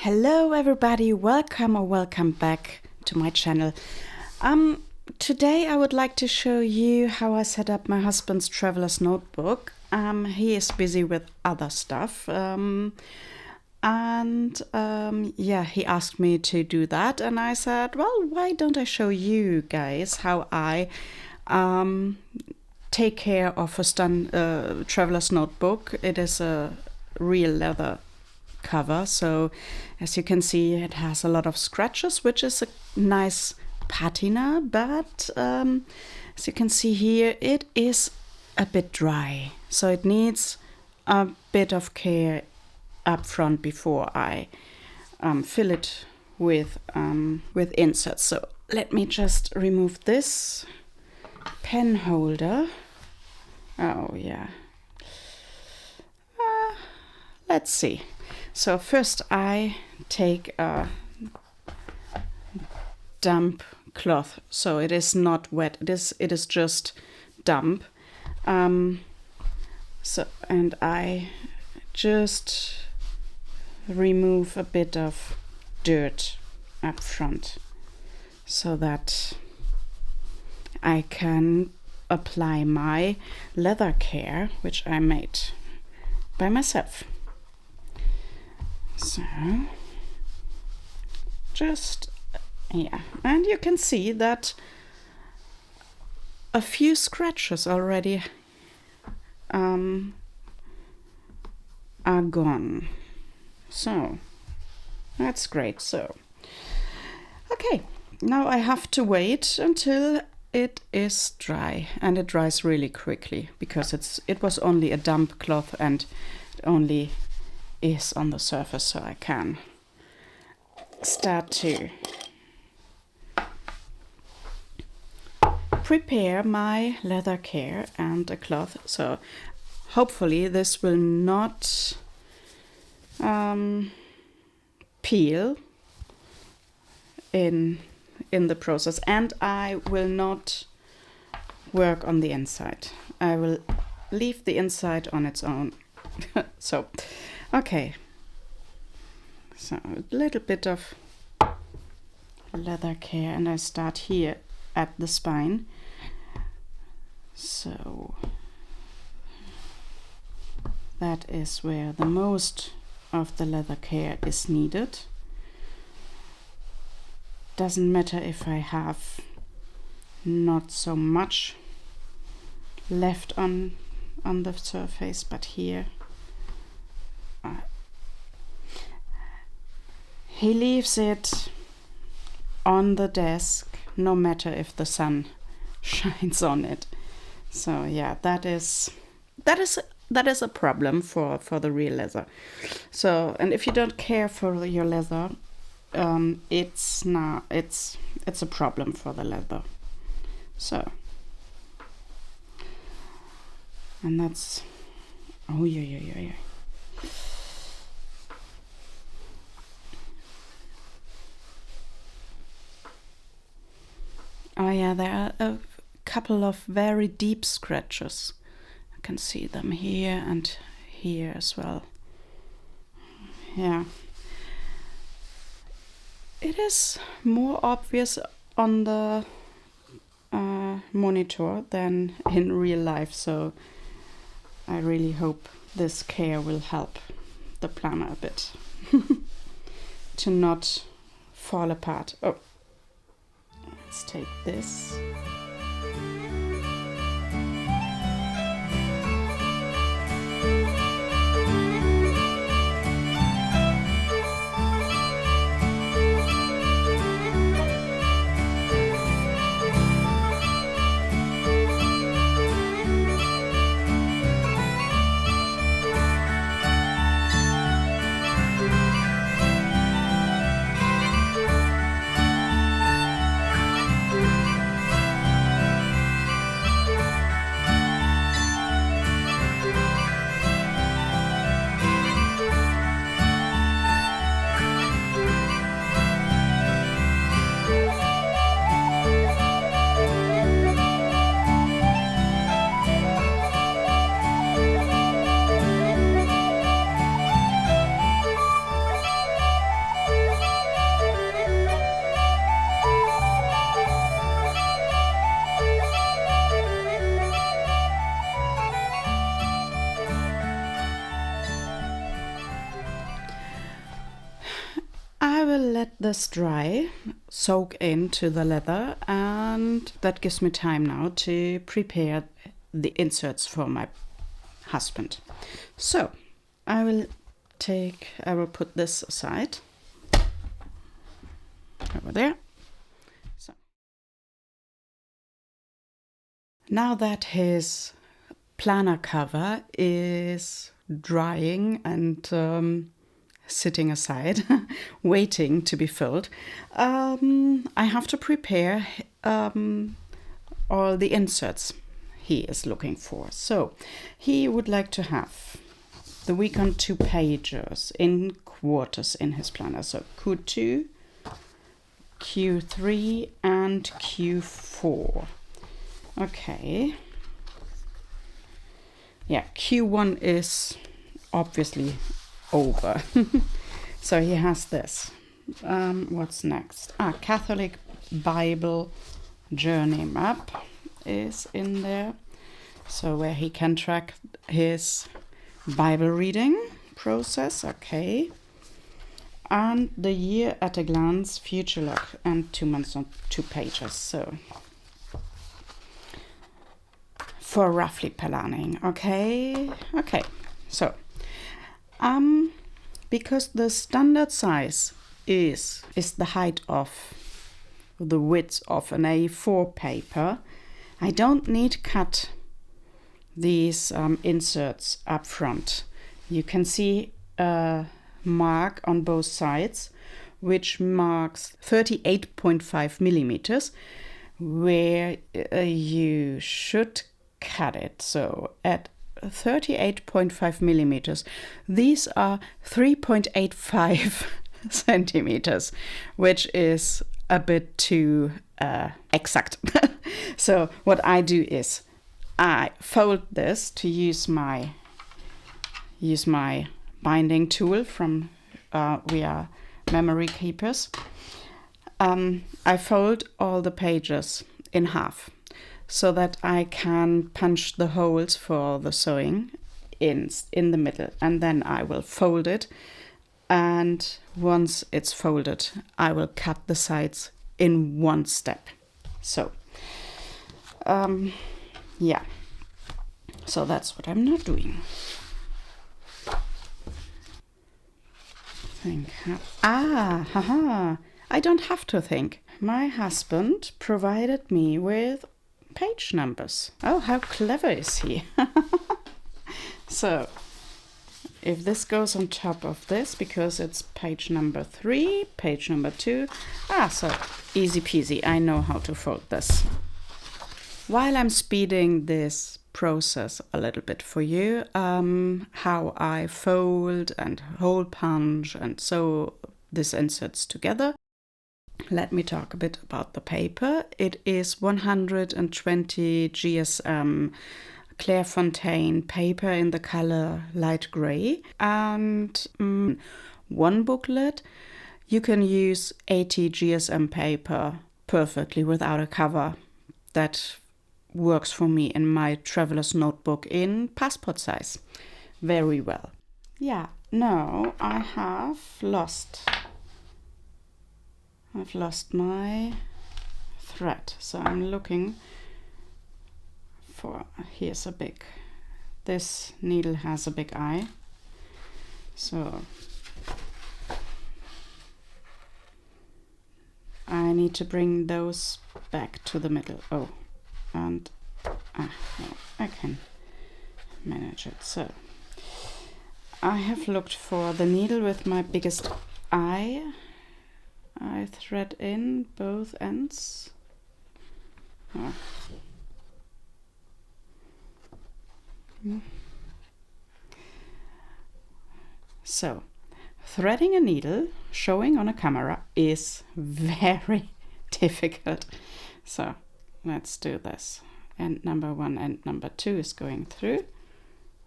Hello everybody, welcome back to my channel. Today I would like to show you how I set up my husband's traveler's notebook. He is busy with other stuff, he asked me to do that, and I said, well, why don't I show you guys how I take care of a traveler's notebook. It is a real leather cover, so as you can see it has a lot of scratches, which is a nice patina, but as you can see here it is a bit dry, so it needs a bit of care up front before I fill it with inserts. So let me just remove this pen holder. Oh yeah, let's see. So first I take a damp cloth, so it is not wet, it is just damp. And I just remove a bit of dirt up front so that I can apply my leather care, which I made by myself. So just, yeah, and you can see that a few scratches already are gone, so that's great. So okay, now I have to wait until it is dry, and it dries really quickly because it was only a damp cloth and it only is on the surface, so I can start to prepare my leather care and the cloth. So hopefully this will not peel in the process, and I will not work on the inside. I will leave the inside on its own. So okay, so a little bit of leather care, and I start here at the spine. So that is where the most of the leather care is needed. Doesn't matter if I have not so much left on the surface, but here he leaves it on the desk no matter if the sun shines on it. So yeah, that is a problem for the real leather. So, and if you don't care for your leather, it's a problem for the leather. So, and that's, oh yeah. Oh yeah, there are a couple of very deep scratches. I can see them here and here as well. Yeah. It is more obvious on the monitor than in real life, so I really hope this care will help the planner a bit to not fall apart. Oh, let's take this. this dry, soak into the leather, and that gives me time now to prepare the inserts for my husband. So I will put this aside over there. So now that his planner cover is drying and sitting aside, waiting to be filled, I have to prepare all the inserts he is looking for. So he would like to have the week on 2 pages in quarters in his planner. So Q2, Q3 and Q4. Okay. Yeah, Q1 is obviously over. So he has this. What's next? Catholic Bible Journey Map is in there. So where he can track his Bible reading process. Okay. And the year at a glance, future log, and 2 months on 2 pages. So for roughly planning. Okay. So because the standard size is the height of the width of an A4 paper, I don't need to cut these inserts up front. You can see a mark on both sides which marks 38.5 millimeters, where you should cut it. So at 38.5 millimeters, these are 3.85 centimeters, which is a bit too exact. So what I do is I fold this to use my binding tool from we are memory keepers. I fold all the pages in half so that I can punch the holes for the sewing in the middle, and then I will fold it, and once it's folded I will cut the sides in one step. So yeah, so that's what I'm not doing. I don't have to think. My husband provided me with page numbers. Oh, how clever is he? So if this goes on top of this, because it's page number 3, page number 2, so easy peasy, I know how to fold this. While I'm speeding this process a little bit for you, how I fold and hole punch and sew these inserts together, let me talk a bit about the paper. It is 120 GSM Clairefontaine paper in the color light gray, and one booklet. You can use 80 GSM paper perfectly without a cover. That works for me in my traveler's notebook in passport size very well. Yeah, no, I've lost my thread, so I'm looking for, this needle has a big eye, so I need to bring those back to the middle. Oh, and no, I can manage it. So I have looked for the needle with my biggest eye. I thread in both ends. So threading a needle showing on a camera is very difficult. So let's do this. End number 1 and number 2 is going through.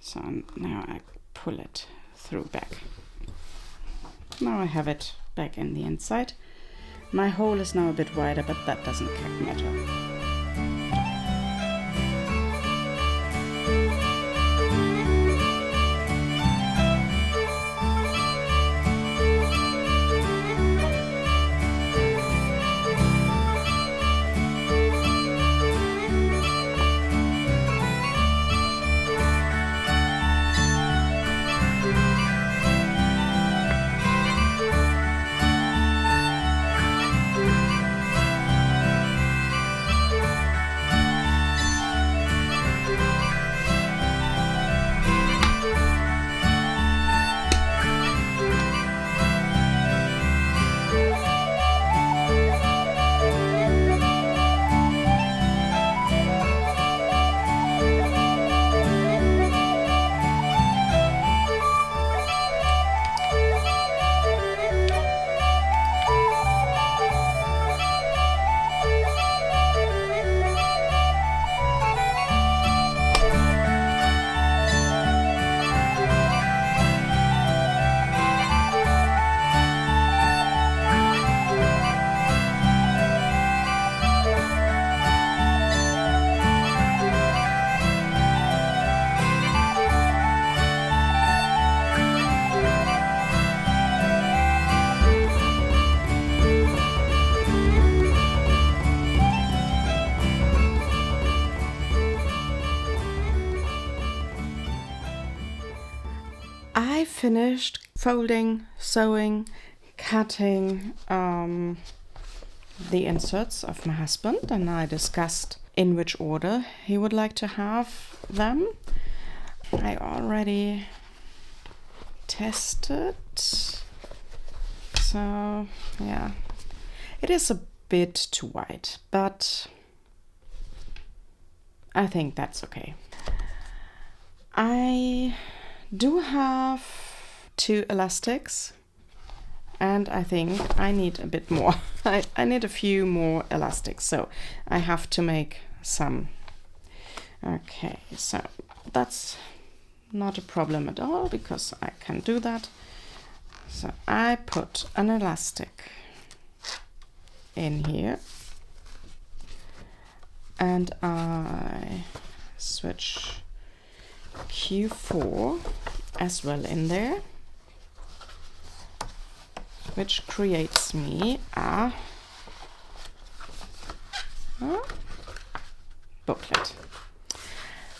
So now I pull it through back. Now I have it back in the inside. My hole is now a bit wider, but that doesn't matter. I finished folding, sewing, cutting the inserts of my husband, and I discussed in which order he would like to have them. I already tested, so yeah, it is a bit too wide, but I think that's okay. I do have 2 elastics, and I think I need a bit more. I need a few more elastics, so I have to make some. Okay, so that's not a problem at all because I can do that. So I put an elastic in here, and I switch Q4 as well in there, which creates me a booklet.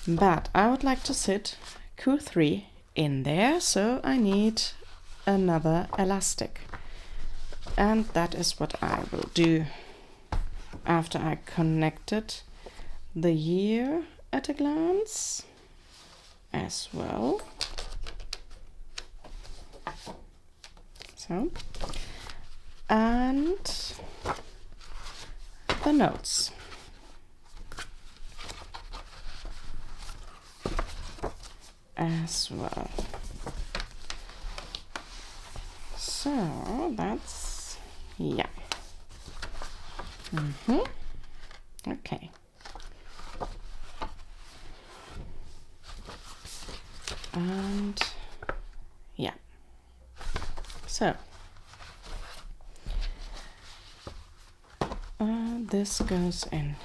But I would like to sit Q3 in there, so I need another elastic, and that is what I will do after I connected the year at a glance as well. So, and the notes. As well. So that's, yeah. Okay. And yeah. So this goes in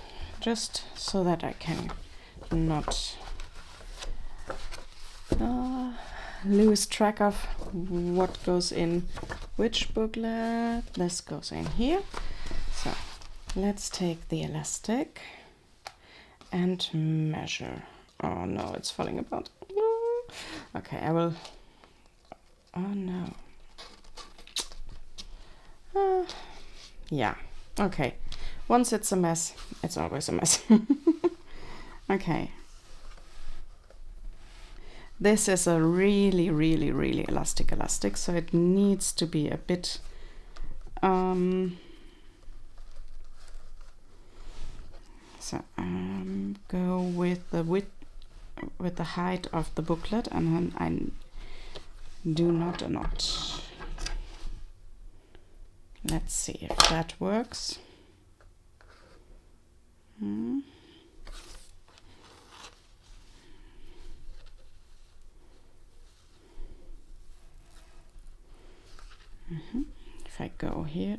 just so that I can not lose track of what goes in which booklet. This goes in here. So let's take the elastic and measure. Oh no, it's falling apart. Okay, I will. Oh no. Yeah, okay. Once it's a mess, it's always a mess. Okay. This is a really elastic, so it needs to be a bit so go with the width, with the height of the booklet, and then I do not a knot. Let's see if that works. If I go here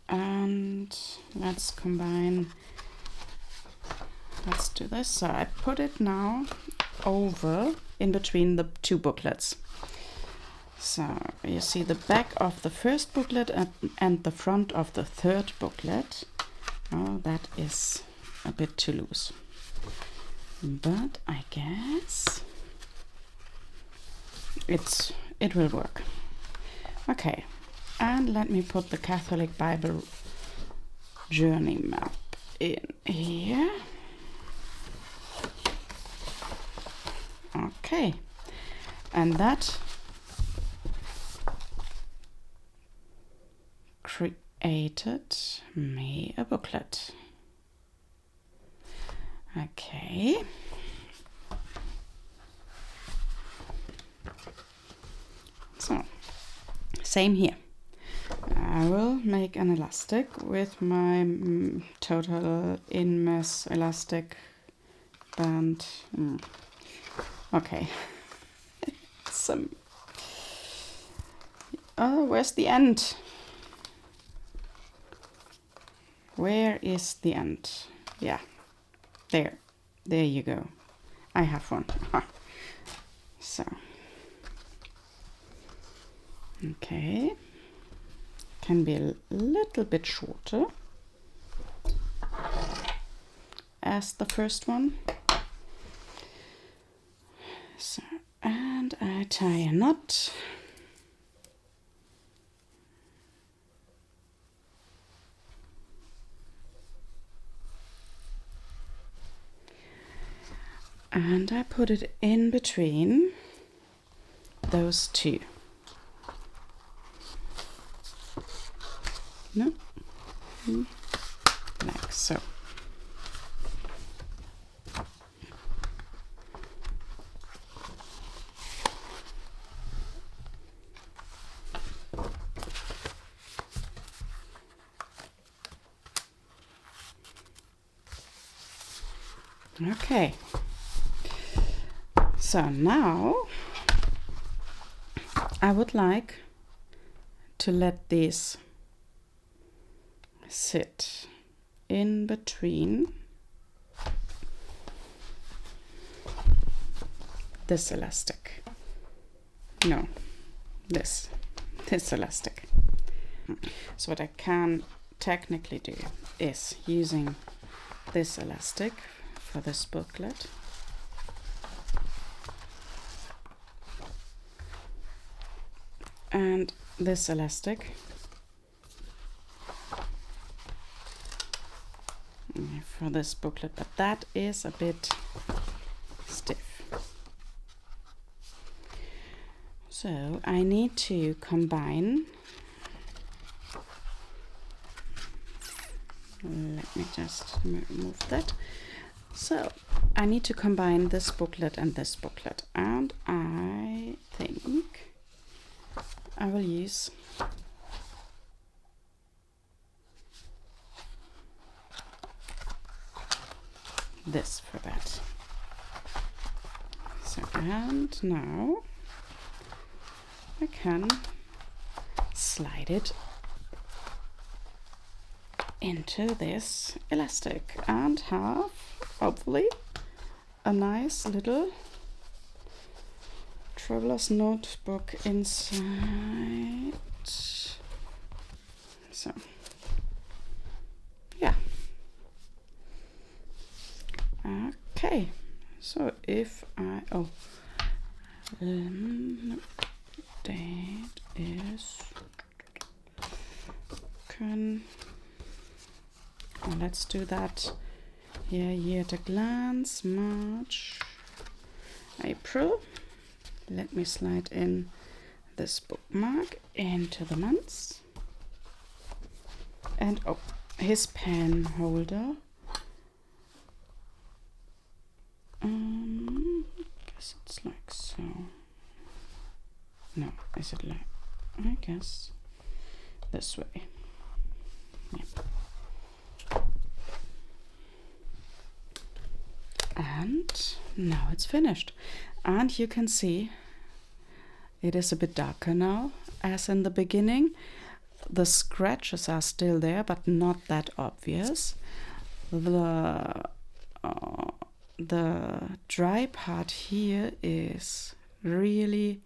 and let's combine, let's do this. So I put it now over in between the 2 booklets. So you see the back of the first booklet and the front of the 3rd booklet. Oh, that is a bit too loose, but I guess it will work. Okay, and let me put the Catholic Bible journey map in here. Okay, and that created me a booklet. Okay. So, same here. I will make an elastic with my total in mess elastic band. Okay. Oh, where's the end? Where is the end? Yeah, there you go. I have one. So, okay, can be a little bit shorter as the first one. So And I tie a knot. And I put it in between those two. No, like so. Okay. So now I would like to let these sit in between this elastic. No, this elastic. So what I can technically do is using this elastic for this booklet. And this elastic for this booklet, but that is a bit stiff. So I need to combine. Let me just remove that. So I need to combine this booklet and this booklet, and I think I will use this for that. So, and now I can slide it into this elastic and have, hopefully, a nice little traveler's notebook inside. So, yeah. Okay. So if I date is let's do that here. Year at a glance, March, April. Let me slide in this bookmark into the months. And his pen holder. Guess it's like so. No, is it like? I guess this way. Yeah. And now it's finished. And you can see it is a bit darker now, as in the beginning. The scratches are still there, but not that obvious. The dry part here is really,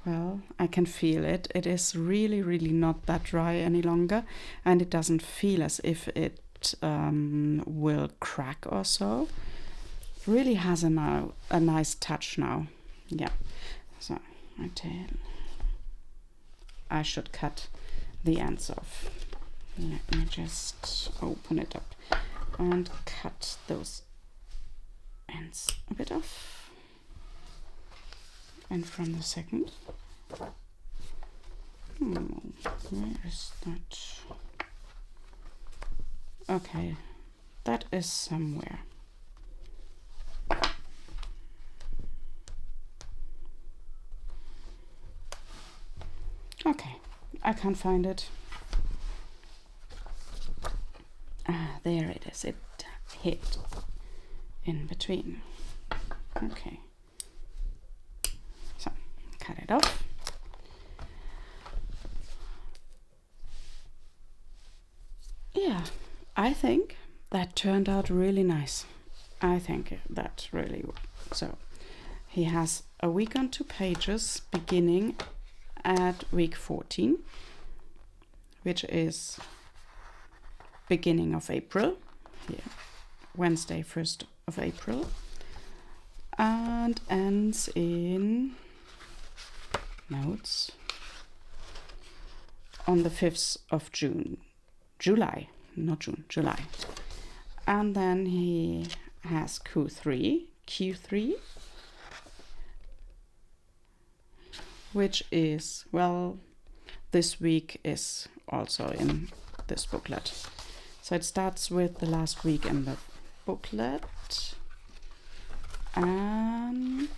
well, I can feel it. It is really, really not that dry any longer, and it doesn't feel as if it will crack or so. Really has a nice touch now. Yeah. So I should cut the ends off. Let me just open it up and cut those ends a bit off. And from the second, where is that? Okay, that is somewhere. Okay, I can't find it. Ah, there it is. It hit in between. Okay. So, cut it off. Yeah, I think that turned out really nice. I think that really. So, he has a week on 2 pages beginning at week 14, which is beginning of April, here, Wednesday 1st of April, and ends in notes on the 5th of July, not June, July. And then he has Q3, which is, well, this week is also in this booklet. So it starts with the last week in the booklet and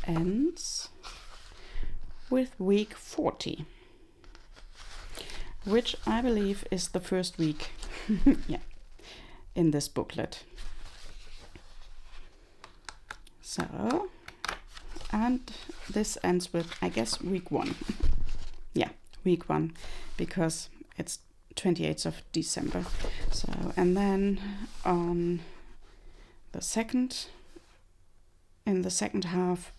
ends with week 40, which I believe is the first week yeah, in this booklet. So, and this ends with, I guess, week 1. Yeah, week 1, because it's 28th of December. So, and then on the second, in the second half,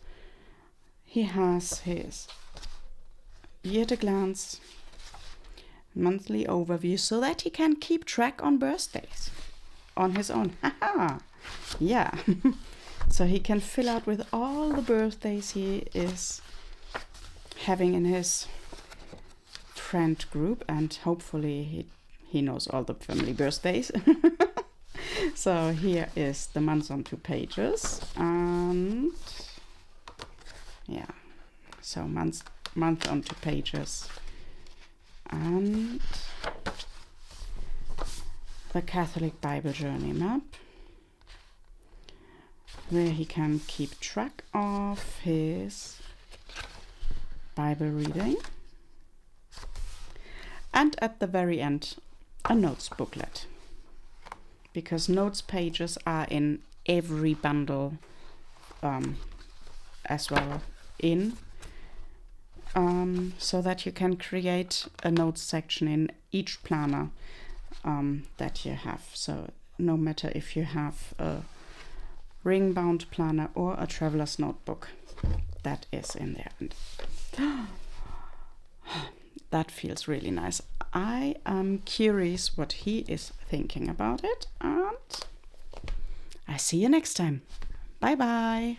he has his year at a glance, monthly overview, so that he can keep track on birthdays on his own. Haha, yeah. So he can fill out with all the birthdays he is having in his friend group, and hopefully he knows all the family birthdays. So here is the months on 2 pages, and yeah, so month on 2 pages, and the Catholic Bible Journey map, where he can keep track of his Bible reading. And at the very end, a notes booklet, because notes pages are in every bundle as well so that you can create a notes section in each planner that you have. So no matter if you have a ring-bound planner or a traveler's notebook, that is in there. And that feels really nice. I am curious what he is thinking about it, and I see you next time. Bye bye.